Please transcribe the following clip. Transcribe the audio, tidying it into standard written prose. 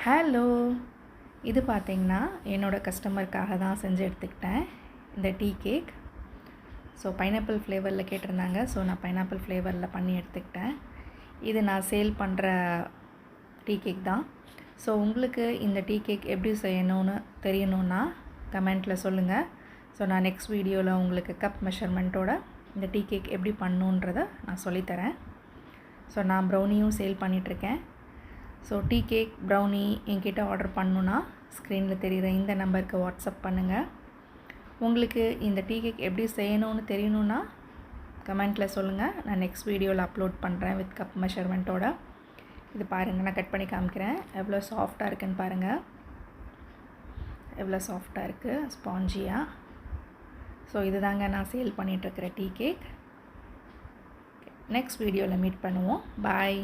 Hello, இது பார்த்தீங்கன்னா என்னோடய கஸ்டமருக்காக தான் செஞ்சு எடுத்துக்கிட்டேன் இந்த டீ கேக். ஸோ பைனாப்பிள் ஃப்ளேவரில் கேட்டிருந்தாங்க. ஸோ நான் பைனாப்பிள் ஃப்ளேவரில் பண்ணி எடுத்துக்கிட்டேன். இது நான் சேல் பண்ணுற டீ கேக் தான். ஸோ உங்களுக்கு இந்த டீ கேக் எப்படி செய்யணும்னு தெரியணுன்னா கமெண்ட்டில் சொல்லுங்கள். ஸோ நான் நெக்ஸ்ட் வீடியோவில் உங்களுக்கு கப் மெஷர்மெண்ட்டோட இந்த டீ கேக் எப்படி பண்ணணுன்றதை நான் சொல்லித்தரேன். ஸோ நான் ப்ரௌனியும் சேல் பண்ணிகிட்ருக்கேன். ஸோ டீ கேக், ப்ரௌனி என்கிட்ட ஆர்டர் பண்ணணுன்னா ஸ்க்ரீனில் தெரிகிற இந்த நம்பருக்கு வாட்ஸ்அப் பண்ணுங்கள். உங்களுக்கு இந்த டீ கேக் எப்படி செய்யணும்னு தெரியணுன்னா கமெண்ட்டில் சொல்லுங்கள். நான் நெக்ஸ்ட் வீடியோவில் அப்லோட் பண்ணுறேன் வித் கப் மெஷர்மெண்ட்டோட. இது பாருங்கள், நான் கட் பண்ணி காமிக்கிறேன். எவ்வளோ சாஃப்டாக இருக்குன்னு பாருங்கள். எவ்வளோ சாஃப்டாக இருக்குது, ஸ்பாஞ்சியாக. ஸோ இதுதாங்க நான் சேல் பண்ணிகிட்ருக்கிற டீ கேக். நெக்ஸ்ட் வீடியோவில் மீட் பண்ணுவோம். பாய்.